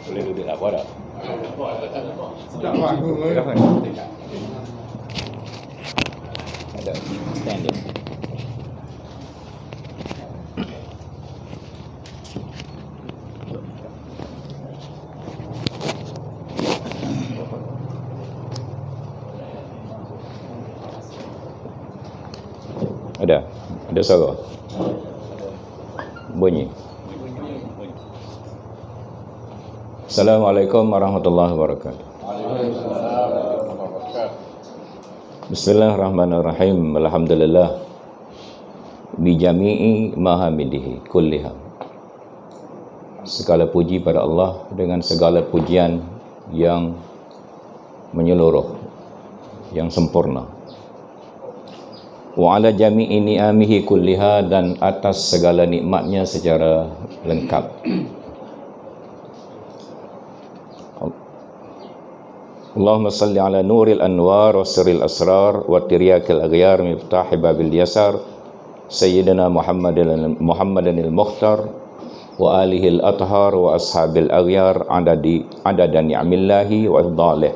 Boleh duduk lah, boleh. Ada stand dia. Ada suara bunyi. Assalamualaikum warahmatullahi wabarakatuh. Bismillahirrahmanirrahim. Alhamdulillah bi jami'i mahamidihi kulliha. Segala puji pada Allah dengan segala pujian yang menyeluruh, yang sempurna. Wa ala jami'i ni'amihi kulliha, dan atas segala nikmatnya secara lengkap. Allahumma salli ala nuril anwar wa sirril asrar wa tiryakil aghyar miftahi babil yasar Sayyidina Muhammadan al-Mukhtar wa alihi al-athhar wa ashabil aghyar adada ni'amillahi wa idhalih.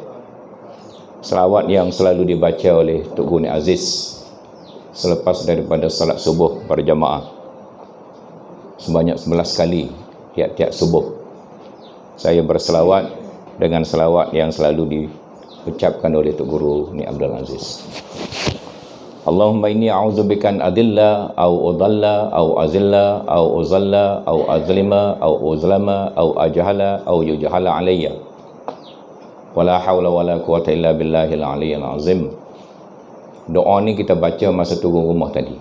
Selawat yang selalu dibaca oleh Tok Guni Aziz selepas daripada salat subuh berjamaah sebanyak 11 kali tiap-tiap subuh. Saya berselawat dengan selawat yang selalu diucapkan oleh Tok Guru Ni Abdul Aziz. Allahumma inni a'udzubika an adilla au udalla au azilla au uzalla au azlima au uzlama au ajhala au yujhala alayya. Wala hawla wala quwata illa billahil aliyyil azim. Doa ni kita baca masa turun rumah tadi,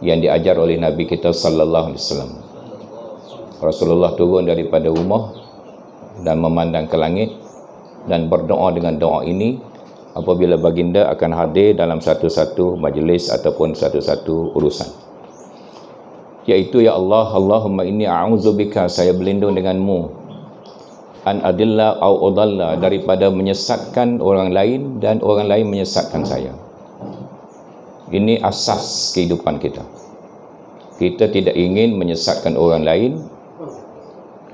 yang diajar oleh Nabi kita sallallahu alaihi wasallam. Rasulullah turun daripada rumah dan memandang ke langit dan berdoa dengan doa ini apabila baginda akan hadir dalam satu-satu majlis ataupun satu-satu urusan, iaitu, ya Allah, Allahumma inni a'udzubika, saya berlindung denganmu, an adilla au udalla, daripada menyesatkan orang lain dan orang lain menyesatkan saya. Ini asas kehidupan kita. Kita tidak ingin menyesatkan orang lain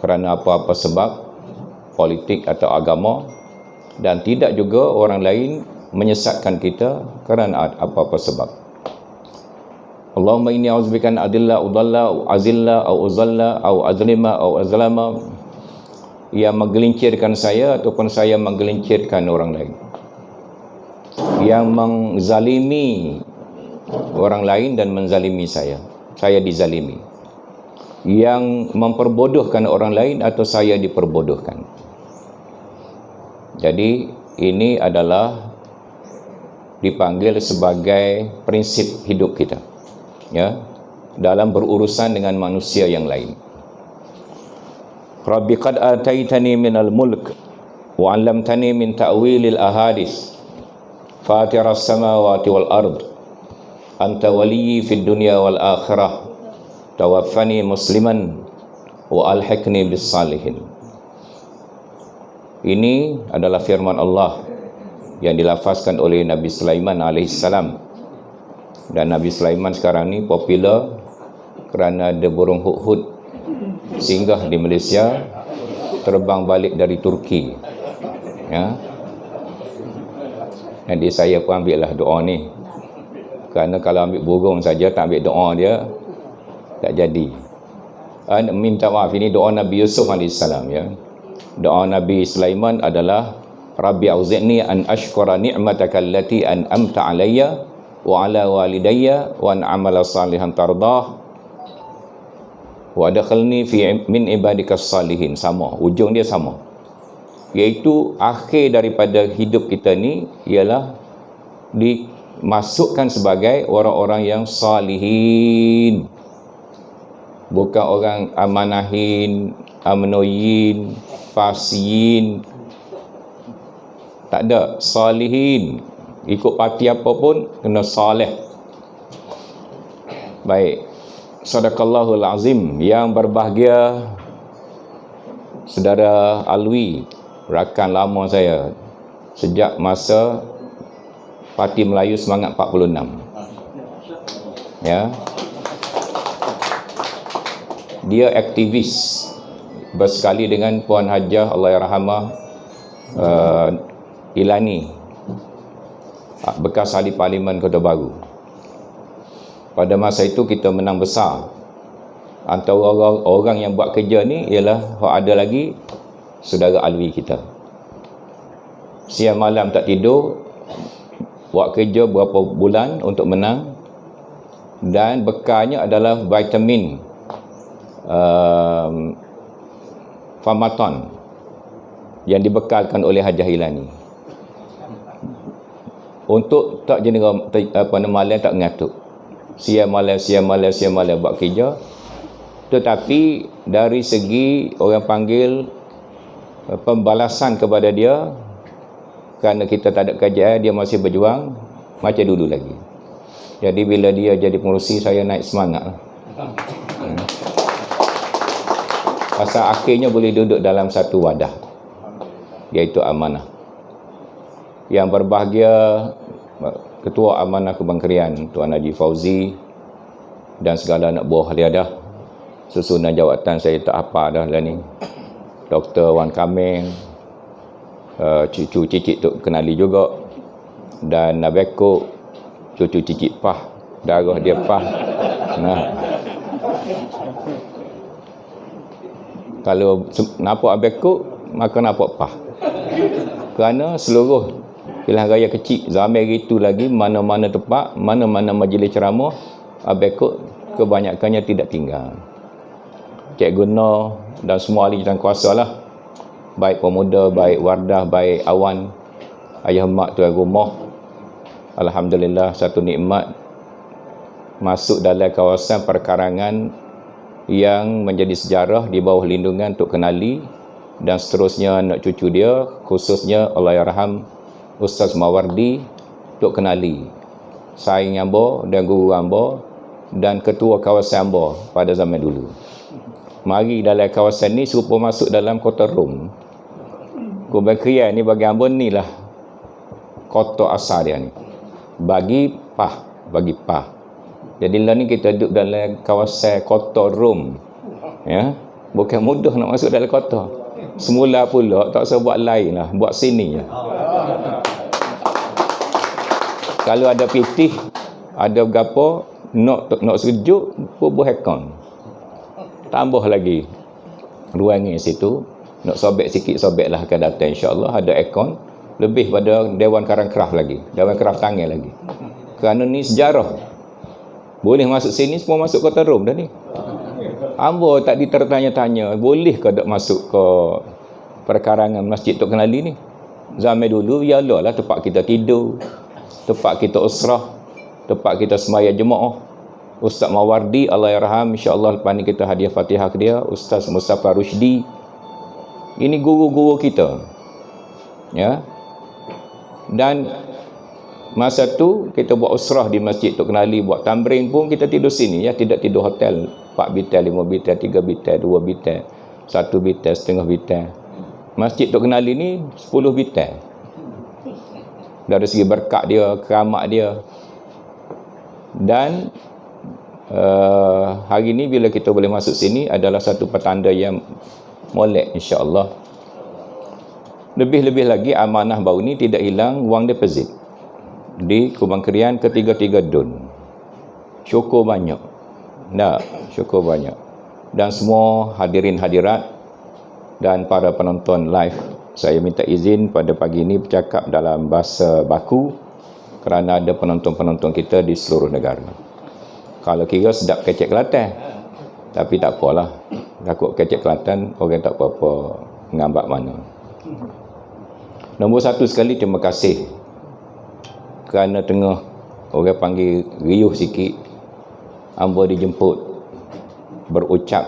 kerana apa-apa sebab politik atau agama, dan tidak juga orang lain menyesatkan kita kerana apa-apa sebab. Allahumma inni a'udzubika an adilla udalla au azilla au uzalla au azlima au azlama, yang menggelincirkan saya ataupun saya menggelincirkan orang lain, yang menzalimi orang lain dan menzalimi saya dizalimi, yang memperbodohkan orang lain atau saya diperbodohkan. Jadi ini adalah dipanggil sebagai prinsip hidup kita, ya, dalam berurusan dengan manusia yang lain. Rabbi qad ataitani minal mulk wa 'allamtani min ta'wilil ahadits fatiras samawati wal ard anta waliyyi fid dunya wal akhirah tawaffani musliman wa alhiqni bis salihin. Ini adalah firman Allah yang dilafazkan oleh Nabi Sulaiman alaihissalam. Dan Nabi Sulaiman sekarang ni popular kerana ada burung hudhud singgah di Malaysia, terbang balik dari Turki, ya. Jadi saya pun ambil lah doa ni, kerana kalau ambil burung saja tak ambil doa dia tak jadi. Minta maaf, ini doa Nabi Yusuf alaihissalam, ya. Doa Nabi Sulaiman adalah Rabbi auzi'ni an ashkura ni'mataka allati an'amta alayya wa ala walidayya wa an amala salihan tardah wa adkhilni fi min ibadikas salihin. Sama, ujung dia sama, iaitu akhir daripada hidup kita ni ialah dimasukkan sebagai orang-orang yang salihin, bukan orang amanahin, amnoyin, fasiyin. Tak ada, salihin. Ikut parti apa pun kena salih. Baik, sadaqallahul azim. Yang berbahagia Saudara Alwi, rakan lama saya sejak masa Parti Melayu Semangat 46, ya. Dia aktivis bersekali dengan Puan Hajah Allahyarhamah Ilani, bekas ahli Parlimen Kota Baru. Pada masa itu kita menang besar. Antara orang yang buat kerja ni ialah ada lagi saudara Alwi kita. Siang malam tak tidur, buat kerja berapa bulan untuk menang, dan bekalnya adalah vitamin Farmaton yang dibekalkan oleh Hajah Ilani untuk tak jenera malam tak mengatuk. Siang malam buat kerja. Tetapi dari segi orang panggil pembalasan kepada dia, kerana kita tak ada kerjaan, dia masih berjuang macam dulu lagi. Jadi bila dia jadi pengerusi, saya naik semangat lah. Pasal akhirnya boleh duduk dalam satu wadah, iaitu amanah. Yang berbahagia Ketua Amanah Kebangsaan Tuan Haji Fauzi dan segala anak buah dia dah. Susunan jawatan saya tak apa dah lah ni. Dr. Wan Kamil, cucu Cicit tu kenali juga, dan Nabeko, cucu Cicit Pah, darah dia Pah. Nah, kalau nampak Abeko, maka nampak Pah. Kerana seluruh pilihan raya kecil zaman itu lagi, mana-mana tempat, mana-mana majlis ceramah, Abeko kebanyakannya tidak tinggal. Cik Guna dan semua ahli jawatan kuasa lah, baik pemuda, baik Wardah, baik Awan, ayah mak tuan rumah. Alhamdulillah, satu nikmat masuk dalam kawasan perkarangan yang menjadi sejarah di bawah lindungan Tok Kenali dan seterusnya anak cucu dia, khususnya Allahyarham Ustaz Mawardi Tok Kenali, saing Ambo dan guru Ambo dan ketua kawasan Ambo pada zaman dulu. Mari dalam kawasan ni serupa masuk dalam kota Rom. Kebangsaan ni bagi Ambo ni lah kota asal dia ni. Bagi Pah. Jadi lah ni kita duduk dalam kawasan kota Rom. Ya, bukan mudah nak masuk dalam kota. Semula pula tak usah buat lain lah, buat sini je. Kalau ada pitih, ada berapa nak sejuk, bubuh aircon. Tambah lagi ruangan situ, nak sobek sikit, sobek lah akan datang insya-Allah. Ada aircon, lebih pada Dewan Karang Kraft lagi, Dewan Kraft Tangan lagi. Kerana ni sejarah. Boleh masuk sini, semua masuk kota Rom dah ni. Ambo tak ditertanya-tanya, boleh ke tak masuk ke perkarangan Masjid Tok Kenali ni? Zaman dulu, ialah lah tempat kita tidur, tempat kita usrah, tempat kita sembahyang jemaah. Ustaz Mawardi Allahyarham, insya-Allah lepas ni kita hadiah Fatihah ke dia. Ustaz Mustafa Rushdi, ini guru-guru kita. Ya. Dan masa tu kita buat usrah di Masjid Tok Kenali, buat tambring pun kita tidur sini ya, tidak tidur hotel 4 bitel, 5 bitel, 3 bitel, 2 bitel, 1 bitel, setengah bitel. Masjid Tok Kenali ni 10 bitel. Dari segi berkat dia, keramat dia. Dan hari ni bila kita boleh masuk sini adalah satu petanda yang molek insya-Allah. Lebih-lebih lagi amanah baru ni tidak hilang wang deposit di Kementerian ketiga-tiga DUN. Syukur banyak. Syukur banyak. Dan semua hadirin hadirat dan para penonton live, saya minta izin pada pagi ini bercakap dalam bahasa baku kerana ada penonton-penonton kita di seluruh negara. Kalau kira sedap kecek Kelantan, tapi tak apalah. Takut kecek Kelantan, orang tak apa-apa ngambak mana. Nombor satu sekali, terima kasih kerana tengah orang panggil riuh sikit, Ambo dijemput berucap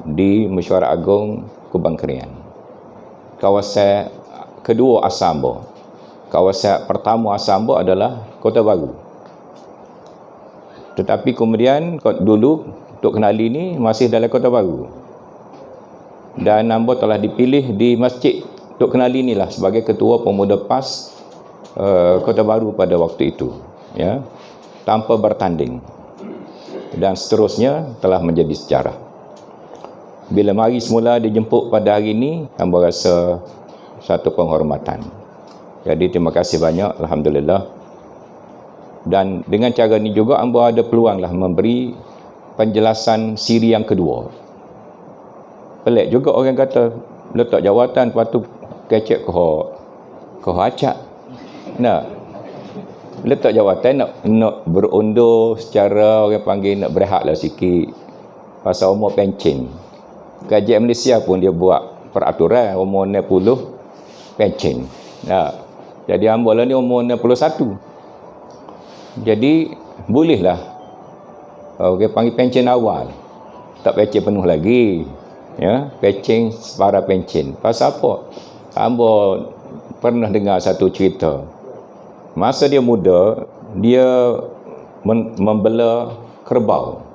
di Mesyuarat Agung Kebangsaan. Kawasan kedua asal Ambo. Kawasan pertama asal Ambo adalah Kota Baru. Tetapi kemudian dulu Tok Kenali ni masih dalam Kota Baru. Dan Ambo telah dipilih di Masjid Tok Kenali ni lah sebagai Ketua Pemuda PAS Kota Baru pada waktu itu, ya, tanpa bertanding, dan seterusnya telah menjadi sejarah. Bila mari semula dijemput pada hari ini, hamba rasa satu penghormatan. Jadi terima kasih banyak, alhamdulillah. Dan dengan cara ni juga hamba ada peluanglah memberi penjelasan siri yang kedua. Pelik juga orang kata letak jawatan, lepas tu kecek ke acak. Nak letak jawatan nak berundur secara orang panggil nak berehatlah sikit pasal umur pencen. Kerajaan Malaysia pun dia buat peraturan umur 60 pencen. Jadi hamba lah ni umur 61. Jadi bolehlah orang panggil pencen awal. Tak pencen penuh lagi. Ya, pencen separa pencen. Pasal apa? Hamba pernah dengar satu cerita. Masa dia muda, dia membela kerbau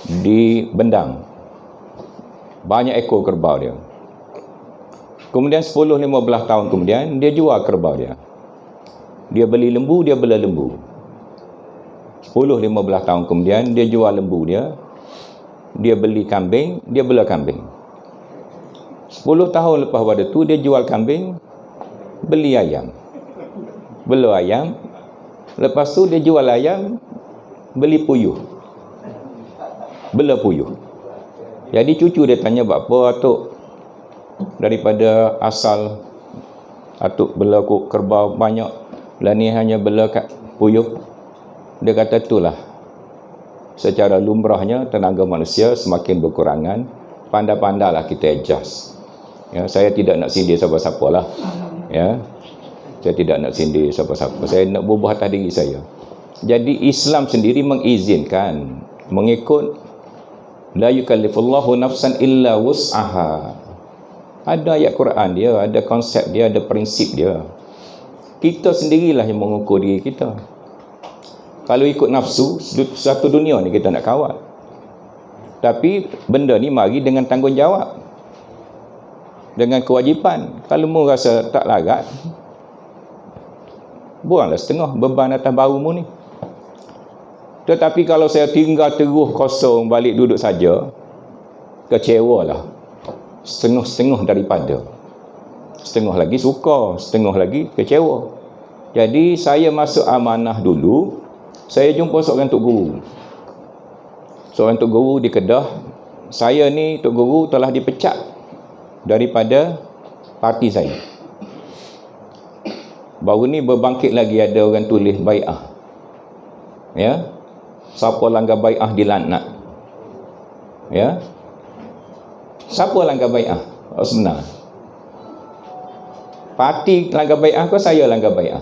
di Bendang. Banyak ekor kerbau dia. Kemudian 10-15 tahun kemudian dia jual kerbau dia. Dia beli lembu, dia bela lembu. 10-15 tahun kemudian dia jual lembu dia. Dia beli kambing, dia bela kambing. 10 tahun lepas pada tu dia jual kambing, beli ayam. Bela ayam. Lepas tu dia jual ayam, beli puyuh. Bela puyuh. Jadi cucu dia tanya, apa atuk daripada asal atuk bela kerbau banyak, lah ni hanya bela kat puyuh? Dia kata itulah, secara lumrahnya tenaga manusia semakin berkurangan, pandai-pandailah kita adjust. Ya, saya tidak nak sindir siapa-siapa lah. Ya, saya tidak nak sindir siapa-siapa. Saya nak berubah atas diri saya. Jadi Islam sendiri mengizinkan mengikut la yukallifullahu nafsan illa wus'aha. Ada ayat Quran dia, ada konsep dia, ada prinsip dia. Kita sendirilah yang mengukur diri kita. Kalau ikut nafsu, satu dunia ni kita nak kawal. Tapi benda ni mari dengan tanggungjawab, dengan kewajipan. Kalau mu rasa tak larat, buanglah setengah beban atas bahu mu ni. Tetapi kalau saya tinggal terus kosong, balik duduk saja, kecewalah. Setengah-setengah daripada. Setengah lagi suka, setengah lagi kecewa. Jadi saya masuk amanah dulu, saya jumpa seorang Tok Guru. Seorang Tok Guru di Kedah. Saya ni Tok Guru telah dipecat daripada parti saya. Baru ni berbangkit lagi ada orang tulis bai'ah. Ya. Siapa langgar bai'ah dilaknat. Ya. Siapa langgar bai'ah? Oh, sebenar. Parti langgar bai'ah ke saya langgar bai'ah?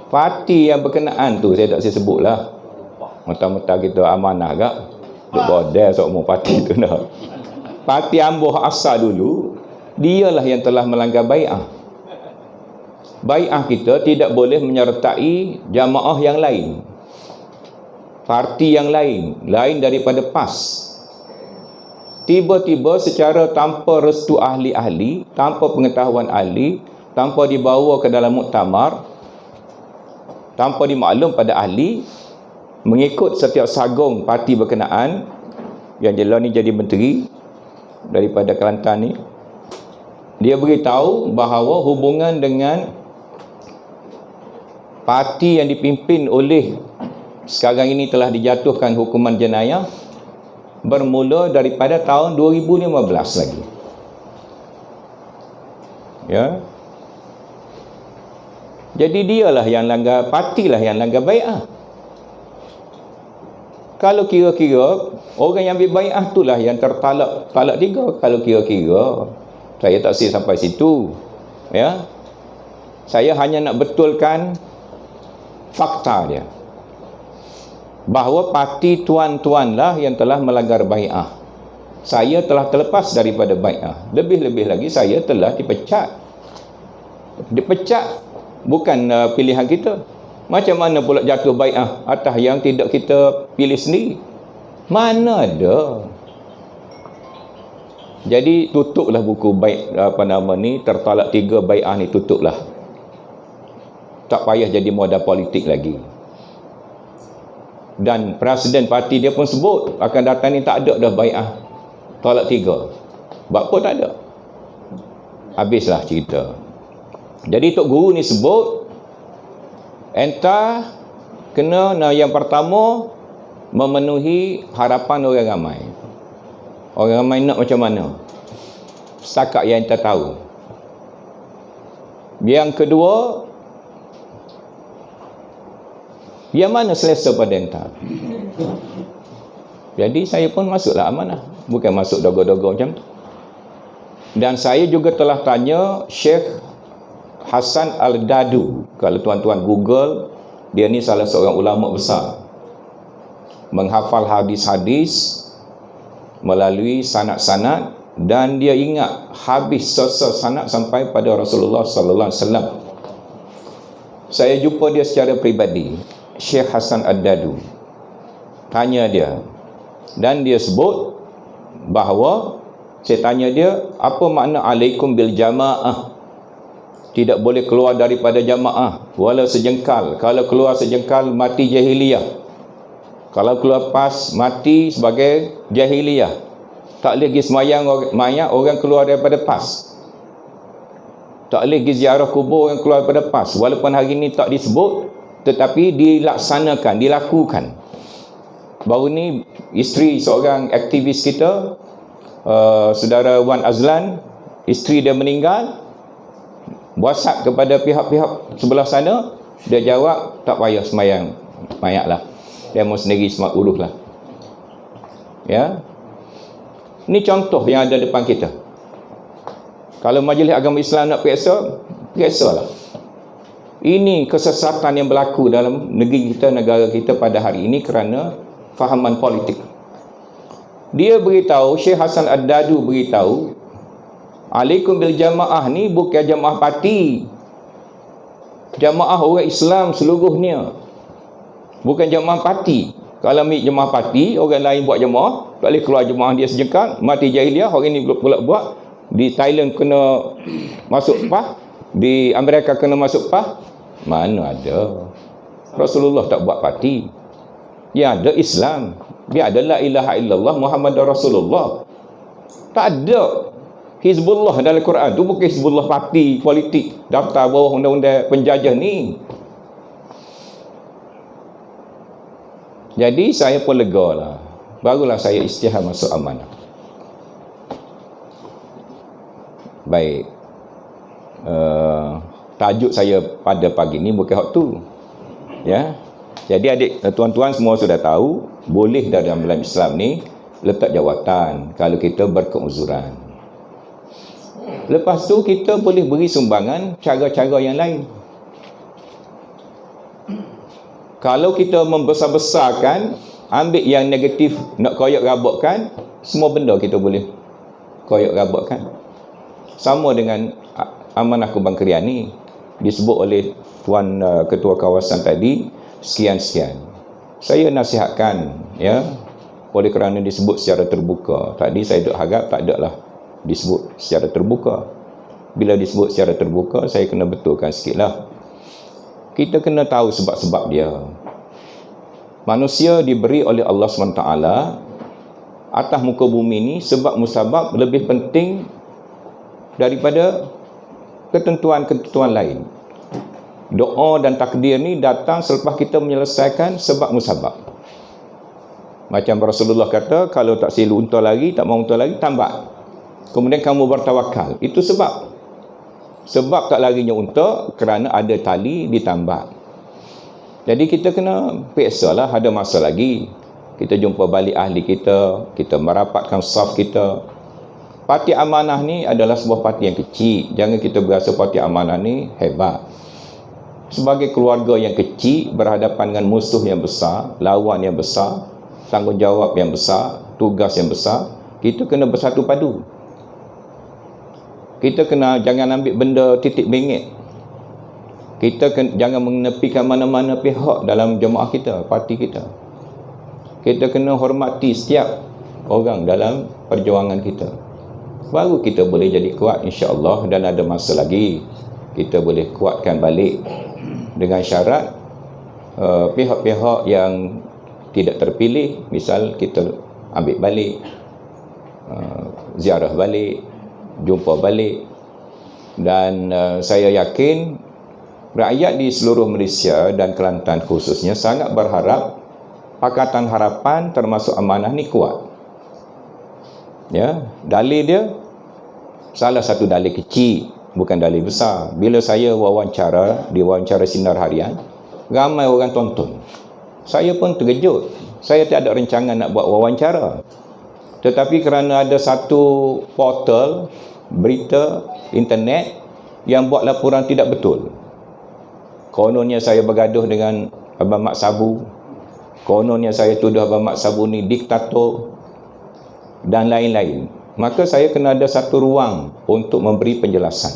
Parti yang berkenaan tu saya tak saya sebutlah. Mentah-mentah kita amanah gak. Duk bodel semua parti tu dah. Parti ambuh asal dulu, dialah yang telah melanggar bai'ah. Bai'ah kita tidak boleh menyertai jamaah yang lain. Parti yang lain daripada PAS. Tiba-tiba secara tanpa restu ahli-ahli, tanpa pengetahuan ahli, tanpa dibawa ke dalam muktamar, tanpa dimaklum pada ahli, mengikut setiap sagung parti berkenaan, yang jelas ni jadi menteri daripada Kelantan ni, dia beritahu bahawa hubungan dengan parti yang dipimpin oleh sekarang ini telah dijatuhkan hukuman jenayah bermula daripada tahun 2015 lagi. Ya. Jadi dialah yang langgar, partilah yang langgar bai'ah. Kalau kira-kira orang yang ambil bai'ah itulah yang tertalak talak 3. Kalau kira-kira, saya tak sih sampai situ. Ya. Saya hanya nak betulkan fakta dia. Bahawa parti tuan-tuanlah yang telah melanggar bai'ah. Saya telah terlepas daripada bai'ah. Lebih-lebih lagi saya telah dipecat. Dipecat bukan pilihan kita. Macam mana pula jatuh bai'ah atas yang tidak kita pilih sendiri? Mana ada. Jadi tutuplah buku tertalak 3 bai'ah ni, tutuplah. Tak payah jadi modal politik lagi. Dan presiden parti dia pun sebut akan datang ni tak ada dah bai'ah tolak 3. Buat apa tak ada. Habislah cerita. Jadi Tok Guru ni sebut entah kena yang pertama memenuhi harapan orang ramai. Orang ramai nak macam mana? Setakat yang kita tahu. Yang kedua, yang mana selesa pada entah. Jadi saya pun masuklah amanah. Bukan masuk dogo-dogo macam tu. Dan saya juga telah tanya Syekh Hasan Al-Dadu. Kalau tuan-tuan Google, dia ni salah seorang ulama besar, menghafal hadis-hadis melalui sanad-sanad, dan dia ingat habis selesai sanad sampai pada Rasulullah sallallahu alaihi wasallam. Saya jumpa dia secara peribadi, Syekh Hasan Al-Dadu. Tanya dia, dan dia sebut bahawa, saya tanya dia, apa makna alaikum bil jamaah? Tidak boleh keluar daripada jamaah walau sejengkal. Kalau keluar sejengkal, mati jahiliyah. Kalau keluar pas, mati sebagai jahiliyah. Tak boleh pergi semayang mayat orang keluar daripada pas. Tak boleh pergi ziarah kubur orang keluar daripada pas. Walaupun hari ini tak disebut, tetapi dilaksanakan, dilakukan. Baru ni isteri seorang aktivis kita, saudara Wan Azlan, isteri dia meninggal. WhatsApp kepada pihak-pihak sebelah sana, dia jawab tak payah semayang mayat lah, dia mau sendiri semak uruh lah. Ya, ni contoh yang ada depan kita. Kalau majlis agama Islam nak periksa, periksalah. Ini kesesatan yang berlaku dalam negeri kita, negara kita pada hari ini kerana fahaman politik. Dia beritahu, Syekh Hasan Ad-Dadu beritahu, alaikum bil jamaah ni bukan jamaah parti. Jamaah orang Islam seluruhnya. Bukan jamaah parti. Kalau ambil jamaah parti, orang lain buat jamaah, tak boleh keluar jamaah dia sejengkal, mati jahiliah, orang ni pula buat. Di Thailand kena masuk PAH, di Amerika kena masuk PAH. Mana ada. Rasulullah tak buat parti. Yang ada Islam. Dia ada la ilaha illallah Muhammadur Rasulullah. Tak ada. Hizbullah dalam Quran tu bukan Hizbullah parti politik daftar bawah undang-undang penjajah ni. Jadi saya pun lega lah. Barulah saya istihar masuk amanah. Baik, tajuk saya pada pagi ni bukan hak tu. Ya. Jadi adik tuan-tuan semua sudah tahu, boleh dalam Islam ni letak jawatan kalau kita berkeuzuran. Lepas tu kita boleh beri sumbangan cara-cara yang lain. Kalau kita membesar-besarkan, ambil yang negatif, nak koyak rabakkan, semua benda kita boleh koyak rabakkan. Sama dengan amanah Kubang Krian ni, disebut oleh Tuan Ketua Kawasan tadi, sekian-sekian. Saya nasihatkan, ya, oleh kerana disebut secara terbuka. Tadi saya duk harap tak ada lah disebut secara terbuka. Bila disebut secara terbuka, saya kena betulkan sikit lah. Kita kena tahu sebab-sebab dia. Manusia diberi oleh Allah SWT atas muka bumi ni sebab musabab lebih penting daripada ketentuan-ketentuan lain. Doa dan takdir ni datang selepas kita menyelesaikan sebab musabab. Macam Rasulullah kata, kalau tak silu unta lagi, tak mau unta lagi, tambah. Kemudian kamu bertawakal. Itu sebab. Sebab tak larinya unta kerana ada tali ditambah. Jadi kita kena periksalah, ada masa lagi. Kita jumpa balik ahli kita, kita merapatkan saf kita. Parti amanah ni adalah sebuah parti yang kecil. Jangan kita berasa parti amanah ni hebat. Sebagai keluarga yang kecil berhadapan dengan musuh yang besar, lawan yang besar, tanggungjawab yang besar, tugas yang besar, kita kena bersatu padu. Kita kena jangan ambil benda titik bengek. Kita jangan menepikan mana-mana pihak dalam jemaah kita, parti kita. Kita kena hormati setiap orang dalam perjuangan kita. Baru kita boleh jadi kuat, insya-Allah. Dan ada masa lagi kita boleh kuatkan balik, dengan syarat pihak-pihak yang tidak terpilih, misal kita ambil balik, ziarah balik, jumpa balik. Dan saya yakin rakyat di seluruh Malaysia dan Kelantan khususnya sangat berharap Pakatan Harapan termasuk Amanah ni kuat. Ya, dalil dia salah satu dalil kecil, bukan dalil besar. Bila saya wawancara di wawancara Sinar Harian, ramai orang tonton. Saya pun terkejut. Saya tak ada rancangan nak buat wawancara. Tetapi kerana ada satu portal berita internet yang buat laporan tidak betul. Kononnya saya bergaduh dengan Abang Mat Sabu. Kononnya saya tuduh Abang Mat Sabu ni diktator dan lain-lain. Maka saya kena ada satu ruang untuk memberi penjelasan.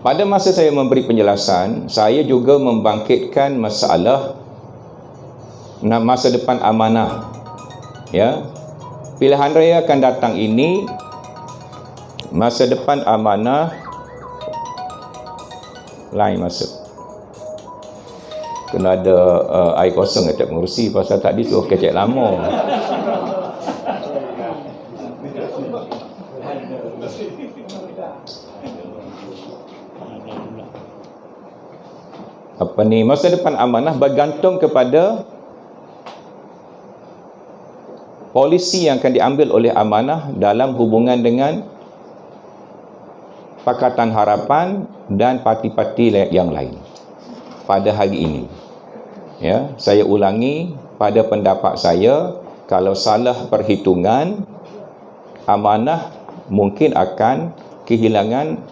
Pada masa saya memberi penjelasan, saya juga membangkitkan masalah masa depan amanah. Ya. Pilihan raya akan datang ini, masa depan amanah lain masuk. Kena ada air kosong dekat pengurusi pasal tadi suruh kecek lama. Apa ni, masa depan amanah bergantung kepada polisi yang akan diambil oleh amanah dalam hubungan dengan Pakatan Harapan dan parti-parti yang lain pada hari ini. Ya, saya ulangi, pada pendapat saya, kalau salah perhitungan, amanah mungkin akan kehilangan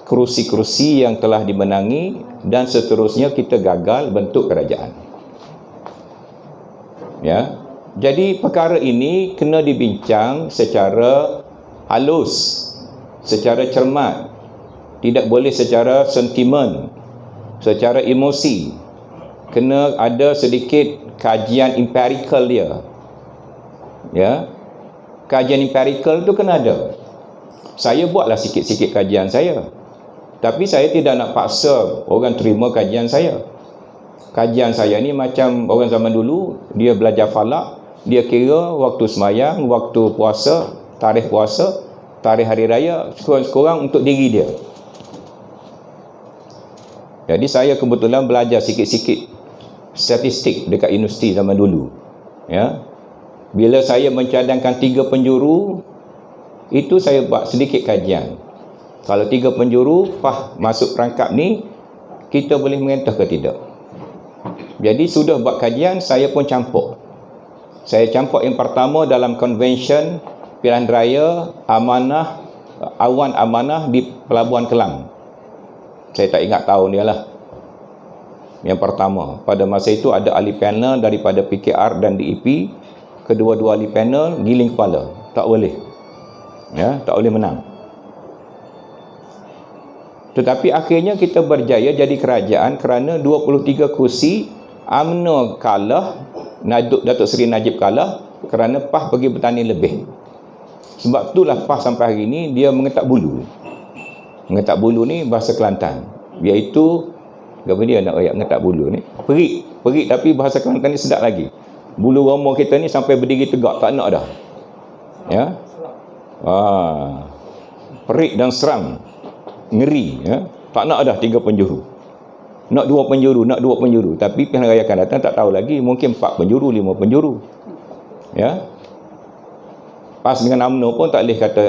kerusi-kerusi yang telah dimenangi dan seterusnya kita gagal bentuk kerajaan. Ya. Jadi perkara ini kena dibincang secara halus, secara cermat. Tidak boleh secara sentimen, secara emosi. Kena ada sedikit kajian empirikal dia. Ya. Kajian empirikal tu kena ada. Saya buatlah sikit-sikit kajian saya. Tapi saya tidak nak paksa orang terima kajian saya. Kajian saya ni macam orang zaman dulu, dia belajar falak, dia kira waktu semayang, waktu puasa, tarikh hari raya, sekurang-kurang untuk diri dia. Jadi saya kebetulan belajar sikit-sikit statistik dekat universiti zaman dulu. Ya. Bila saya mencadangkan 3 penjuru, itu saya buat sedikit kajian. Kalau 3 penjuru masuk perangkap ni, kita boleh mengentas ke tidak. Jadi sudah buat kajian, saya pun campur. Saya campur yang pertama dalam konvensyen pilihan raya amanah, Awan Amanah di Pelabuhan Kelang. Saya tak ingat tahun dia lah. Yang pertama, pada masa itu ada ahli panel daripada PKR dan DEP. Kedua-dua ahli panel giling kepala, tak boleh. Ya, tak boleh menang. Tetapi akhirnya kita berjaya jadi kerajaan kerana 23 kursi. UMNO kalah, Datuk Seri Najib kalah kerana PAH pergi bertanding lebih. Sebab itulah PAH sampai hari ini dia mengetak bulu. Mengetak bulu ni bahasa Kelantan, iaitu apa dia nak ayat mengetak bulu ni? Perik tapi bahasa Kelantan ni sedap lagi. Bulu roma kita ni sampai berdiri tegak, tak nak dah. Ya. Perik dan seram. Ngeri, ya. Tak nak dah 3 penjuru. Nak 2 penjuru, tapi pilihan raya akan datang tak tahu lagi, mungkin 4 penjuru, 5 penjuru. Ya. PAS dengan UMNO pun tak boleh kata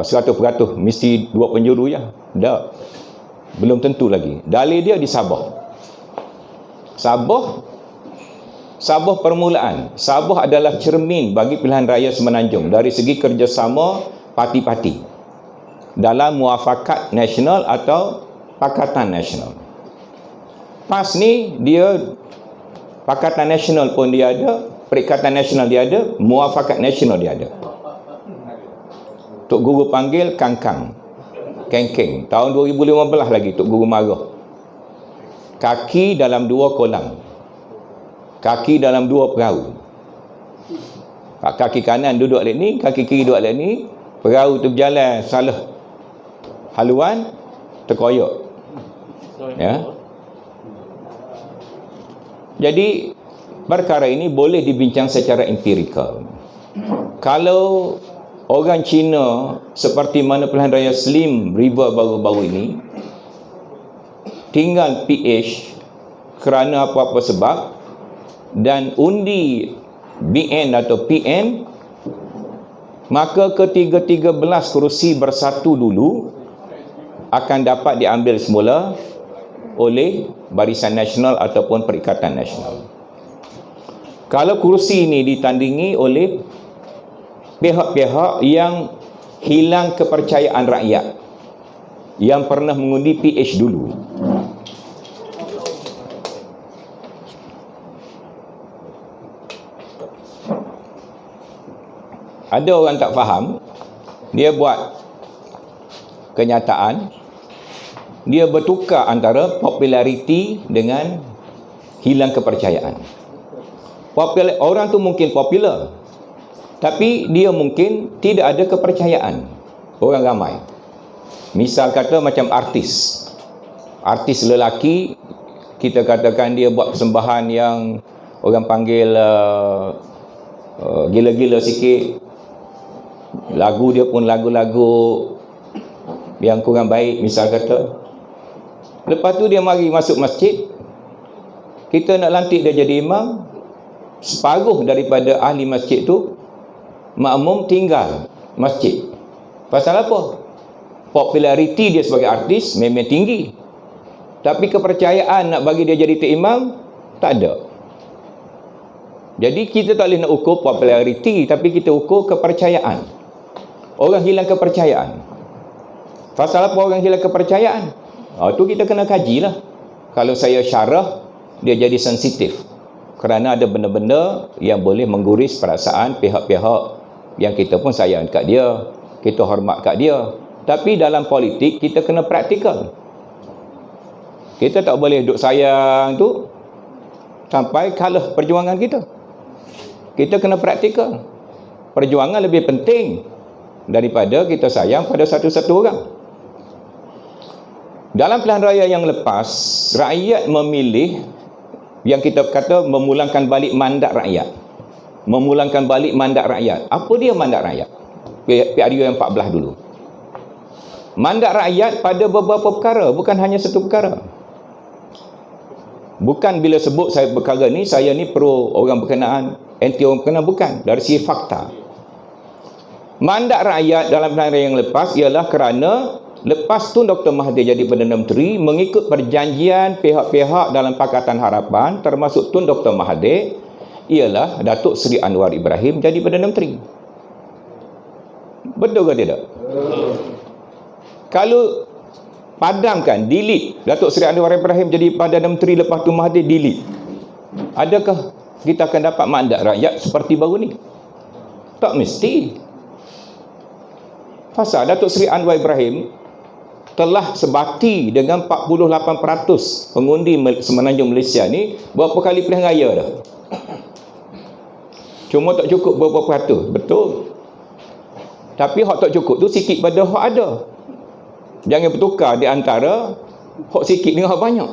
100% mesti 2 penjuru je. Tak. Belum tentu lagi. Dalil dia di Sabah. Sabah permulaan. Sabah adalah cermin bagi pilihan raya Semenanjung dari segi kerjasama parti-parti dalam muafakat nasional atau Pakatan Nasional. PAS ni dia Pakatan Nasional pun dia ada, Perikatan Nasional dia ada, Muafakat Nasional dia ada. Tok Guru panggil Kangkang, Kengkeng. Tahun 2015 lagi Tok Guru marah. Kaki dalam 2 kolam, kaki dalam 2 perahu. Kaki kanan duduk lek ni, kaki kiri duduk lek ni. Perahu tu berjalan salah haluan, terkoyak. Ya. Jadi perkara ini boleh dibincang secara empirikal. Kalau orang Cina seperti mana pilihan raya Slim River baru-baru ini tinggal PH kerana apa-apa sebab dan undi BN atau PN, maka ketiga-13 kerusi bersatu dulu akan dapat diambil semula oleh Barisan Nasional ataupun Perikatan Nasional. Kalau kerusi ini ditandingi oleh pihak-pihak yang hilang kepercayaan rakyat, yang pernah mengundi PH dulu, ada orang tak faham, dia buat kenyataan, dia bertukar antara populariti dengan hilang kepercayaan. Orang tu mungkin popular, tapi dia mungkin tidak ada kepercayaan orang ramai. Misal kata macam artis lelaki, kita katakan dia buat persembahan yang orang panggil gila-gila sikit, lagu dia pun lagu-lagu yang kurang baik misal kata. Lepas tu dia mari masuk masjid, kita nak lantik dia jadi imam, separuh daripada ahli masjid tu makmum tinggal masjid. Pasal apa? Populariti dia sebagai artis memang tinggi, tapi kepercayaan nak bagi dia jadi imam tak ada. Jadi kita tak boleh nak ukur populariti, tapi kita ukur kepercayaan. Orang hilang kepercayaan. Pasal apa orang hilang kepercayaan? Itu kita kena kajilah. Kalau saya syarah, dia jadi sensitif. Kerana ada benda-benda yang boleh mengguris perasaan pihak-pihak yang kita pun sayang kat dia, kita hormat kat dia. Tapi dalam politik, kita kena praktikal. Kita tak boleh duk sayang tu sampai kalah perjuangan kita. Kita kena praktikal. Perjuangan lebih penting daripada kita sayang pada satu-satu orang. Dalam pilihan raya yang lepas, rakyat memilih yang kita kata memulangkan balik mandat rakyat. Memulangkan balik mandat rakyat. Apa dia mandat rakyat? PRU yang 14 dulu. Mandat rakyat pada beberapa perkara, bukan hanya satu perkara. Bukan bila sebut saya perkara ni, saya ni pro orang berkenaan, anti orang berkenaan, bukan. Dari segi fakta. Mandat rakyat dalam pilihan raya yang lepas ialah kerana lepas tu Dr. Mahathir jadi Perdana Menteri, mengikut perjanjian pihak-pihak dalam Pakatan Harapan termasuk Tun Dr. Mahathir, ialah Datuk Seri Anwar Ibrahim jadi Perdana Menteri. Betul ke tidak? Kalau padamkan, delete Datuk Seri Anwar Ibrahim jadi Perdana Menteri, lepas tu Mahathir delete, adakah kita akan dapat mandat rakyat seperti baru ni? Tak mesti. Pasal Datuk Seri Anwar Ibrahim telah sebati dengan 48% pengundi Semenanjung Malaysia ni berapa kali pilihan raya dah. Cuma tak cukup berapa peratus, betul. Tapi hak tak cukup tu sikit pada hak ada. Jangan bertukar di antara hak sikit dengan hak banyak.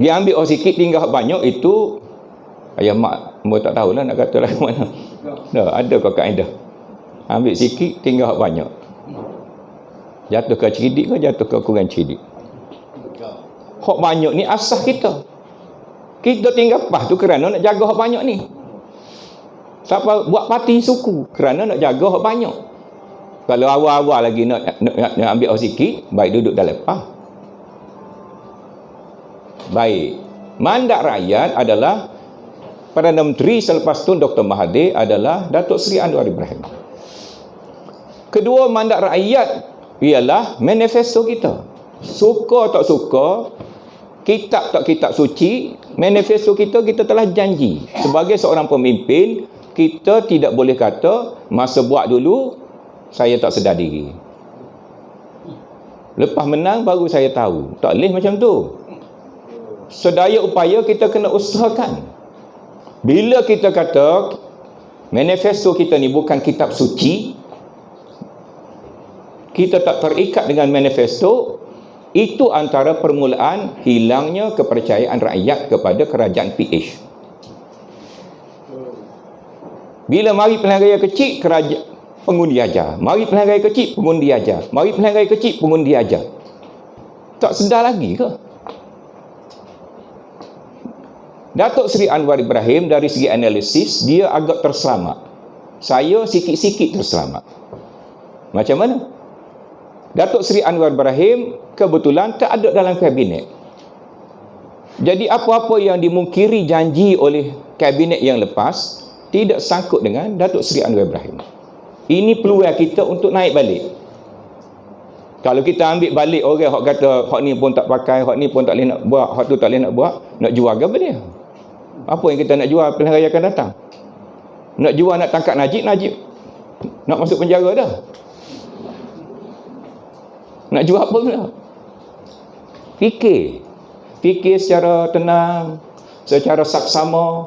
Dia ambil hak sikit tinggal hak banyak, itu ayah mak tak tahulah nak kata lah mana. Dah ada kau kaedah. Ambil sikit tinggal hak banyak. Jatuh ke cerdik ke jatuh ke kurang cerdik. Hak banyak ni asah kita. Kita tinggal pas tu kerana nak jaga hak banyak ni. Siapa buat parti suku kerana nak jaga hak banyak. Kalau awal-awal lagi nak ambil hak sikit, baik duduk dalam pas. Baik. Mandat rakyat adalah Perdana Menteri selepas tu Dr. Mahathir adalah Datuk Seri Anwar Ibrahim. Kedua mandat rakyat ialah manifesto kita. Suka tak suka, kitab tak kitab suci, manifesto kita telah janji. Sebagai seorang pemimpin, kita tidak boleh kata masa buat dulu saya tak sedar diri, lepas menang baru saya tahu. Tak boleh macam tu. Sedaya upaya kita kena usahakan. Bila kita kata manifesto kita ni bukan kitab suci, kita tak terikat dengan manifesto, itu antara permulaan hilangnya kepercayaan rakyat kepada kerajaan PH. Bila mari pilihan raya kecil, pengundi ajar. Mari pilihan raya kecil, pengundi ajar. Mari pilihan raya kecil, pengundi ajar. Tak sedar lagi ke? Datuk Seri Anwar Ibrahim dari segi analisis, dia agak terselamat. Saya sikit-sikit terselamat. Macam mana? Datuk Seri Anwar Ibrahim kebetulan tak ada dalam kabinet. Jadi apa-apa yang dimungkiri janji oleh kabinet yang lepas tidak sangkut dengan Datuk Seri Anwar Ibrahim. Ini peluang kita untuk naik balik. Kalau kita ambil balik orang hak kata hak ni pun tak pakai, hak ni pun tak boleh nak buat, hak tu tak boleh nak buat, nak jual ke apa dia? Apa yang kita nak jual pilihan raya akan datang? Nak jual, nak tangkap Najib nak masuk penjara dah. Nak jual apa pula? Fikir secara tenang, secara saksama.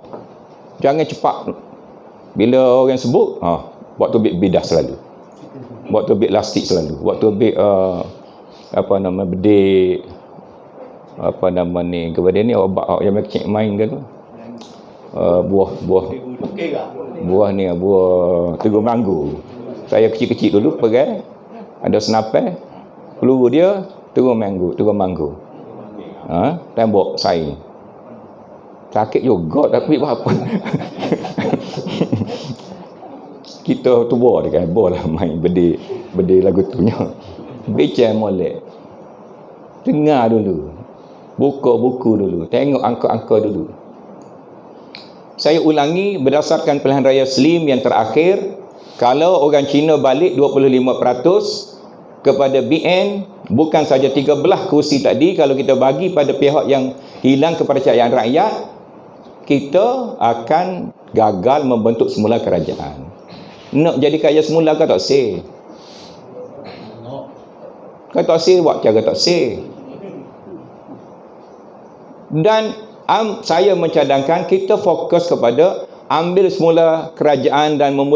Jangan cepat. Bila orang sebut, waktu ambil bidah selalu, waktu ambil lastik selalu, waktu ambil bedik, kepada ni obat yang kecil main kan tu, buah ni, buah tegur manggu. Saya kecil-kecil dulu pegang, ada senapai, peluru dia tegur manggu. Tembok saing. Sakit juga tapi apa. Kita tua dia kan, boleh main bedi lagu tu nya. Baca molek. Dengar dulu. Buka buku dulu, tengok angka-angka dulu. Saya ulangi, berdasarkan pilihan raya Slim yang terakhir, kalau orang Cina balik 25% kepada BN, bukan saja 13 kursi tadi, kalau kita bagi pada pihak yang hilang kepercayaan rakyat, kita akan gagal membentuk semula kerajaan. Nak jadi kaya semula ke tak sih? Kalau tak sih, buat cara tak sih. Dan saya mencadangkan kita fokus kepada ambil semula kerajaan dan memulai